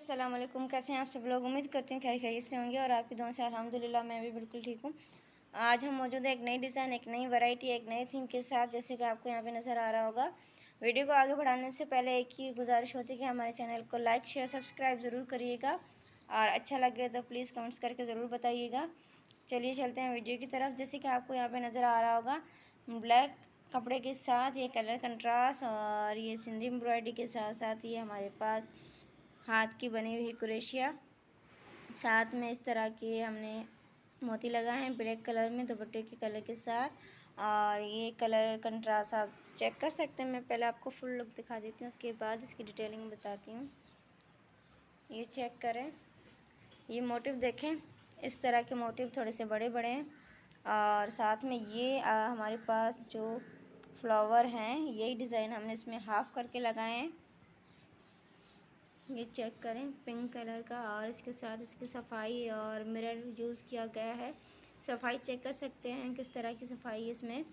अस्सलाम वालेकुम। कैसे हैं आप सब लोग? उम्मीद करते हैं खैर खैरियत से होंगे और आपकी दुआ से अल्हम्दुलिल्लाह मैं भी बिल्कुल ठीक हूँ। आज हम मौजूद है एक नई डिज़ाइन, एक नई वैरायटी, एक नए थीम के साथ, जैसे कि आपको यहाँ पे नज़र आ रहा होगा। वीडियो को आगे बढ़ाने से पहले एक ही गुजारिश होती है कि हमारे चैनल को लाइक शेयर सब्सक्राइब ज़रूर करिएगा और अच्छा लगे तो प्लीज़ कमेंट्स करके ज़रूर बताइएगा। चलिए चलते हैं वीडियो की तरफ। जैसे कि आपको यहाँ पे नज़र आ रहा होगा, ब्लैक कपड़े के साथ ये कलर कंट्रास्ट और ये सिंधी एम्ब्रॉयडरी के साथ साथ ये हमारे पास हाथ की बनी हुई क्रोशिया, साथ में इस तरह के हमने मोती लगाए हैं ब्लैक कलर में दुपट्टे के कलर के साथ। और ये कलर कंट्रास्ट आप चेक कर सकते हैं। मैं पहले आपको फुल लुक दिखा देती हूँ, उसके बाद इसकी डिटेलिंग बताती हूँ। ये चेक करें, ये मोटिव देखें, इस तरह के मोटिव थोड़े से बड़े बड़े हैं और साथ में ये हमारे पास जो फ्लावर हैं यही डिज़ाइन हमने इसमें हाफ़ करके लगाए हैं। ये चेक करें पिंक कलर का और इसके साथ इसकी सफाई और मिरर यूज़ किया गया है। सफाई चेक कर सकते हैं किस तरह की सफाई है इसमें।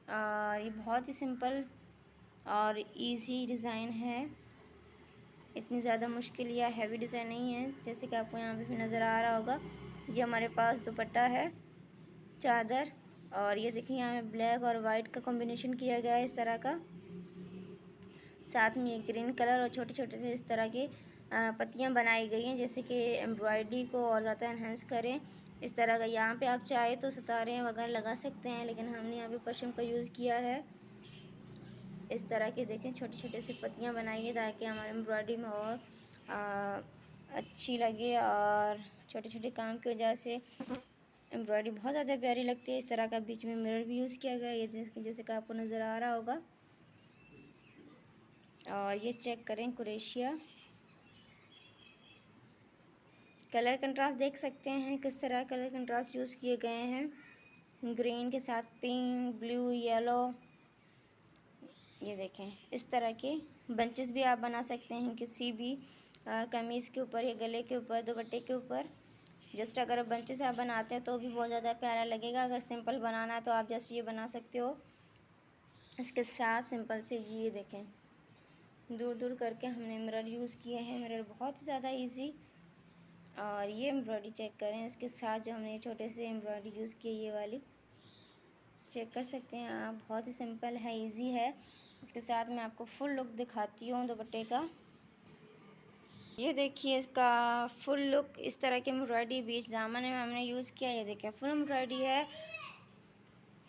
और ये बहुत ही सिंपल और इजी डिज़ाइन है, इतनी ज़्यादा मुश्किल या हैवी डिज़ाइन नहीं है। जैसे कि आपको यहाँ पे भी नज़र आ रहा होगा, ये हमारे पास दुपट्टा है चादर और ये देखिए यहाँ पे ब्लैक और वाइट का कॉम्बिनेशन किया गया है इस तरह का। साथ में ये ग्रीन कलर और छोटे छोटे से इस तरह के पत्तियां बनाई गई हैं, जैसे कि एम्ब्रॉयडरी को और ज़्यादा एनहेंस करें। इस तरह का यहाँ पे आप चाहे तो सितारे वगैरह लगा सकते हैं, लेकिन हमने यहाँ पे पशम का यूज़ किया है। इस तरह के देखें छोटे छोटे से पत्तियां बनाई है ताकि हमारे एम्ब्रॉयडरी में और अच्छी लगे और छोटे छोटे काम की वजह से एम्ब्रॉयडरी बहुत ज़्यादा प्यारी लगती है। इस तरह का बीच में मिरर भी यूज़ किया गया है, ये जैसे कि आपको नज़र आ रहा होगा। और ये चेक करें क्रोशिया, कलर कंट्रास्ट देख सकते हैं किस तरह कलर कंट्रास्ट यूज़ किए गए हैं। ग्रीन के साथ पिंक, ब्लू, येलो। ये देखें इस तरह के बंचेस भी आप बना सकते हैं किसी भी कमीज़ के ऊपर या गले के ऊपर, दुपट्टे के ऊपर। जस्ट अगर बंचेस आप बनाते हैं तो भी बहुत ज़्यादा प्यारा लगेगा। अगर सिंपल बनाना है तो आप जस्ट ये बना सकते हो। इसके साथ सिंपल से ये देखें दूर दूर करके हमने मिरर यूज़ किए हैं। मिरर बहुत ही ज़्यादा ईजी। और ये एम्ब्रॉयडरी चेक करें, इसके साथ जो हमने छोटे से एम्ब्रॉयडरी यूज़ की ये वाली चेक कर सकते हैं आप। बहुत ही सिंपल है, इजी है। इसके साथ मैं आपको फुल लुक दिखाती हूँ दुपट्टे का। ये देखिए इसका फुल लुक, इस तरह की एम्ब्रॉयडरी बीच दामन में हमने यूज़ किया। ये देखें फुल एम्ब्रॉयडरी है,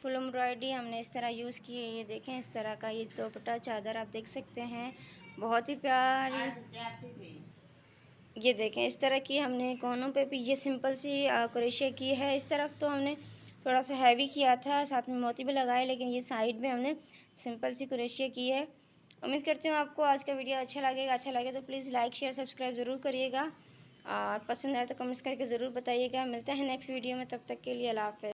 फुल एम्ब्रॉयडरी हमने इस तरह यूज़ की है। ये देखें इस तरह का ये दुपट्टा चादर आप देख सकते हैं, बहुत ही प्यारी। ये देखें इस तरह की हमने कोनों पे भी ये सिंपल सी क्रोशिया की है। इस तरफ तो हमने थोड़ा सा हैवी किया था, साथ में मोती भी लगाए, लेकिन ये साइड में हमने सिंपल सी क्रोशिया की है। उम्मीद करती हूँ आपको आज का वीडियो अच्छा लगेगा। अच्छा लगे तो प्लीज़ लाइक शेयर सब्सक्राइब ज़रूर करिएगा और पसंद आए तो कमेंट्स करके ज़रूर बताइएगा। मिलते हैं नेक्स्ट वीडियो में, तब तक के लिए अल्लाह हाफ़िज़।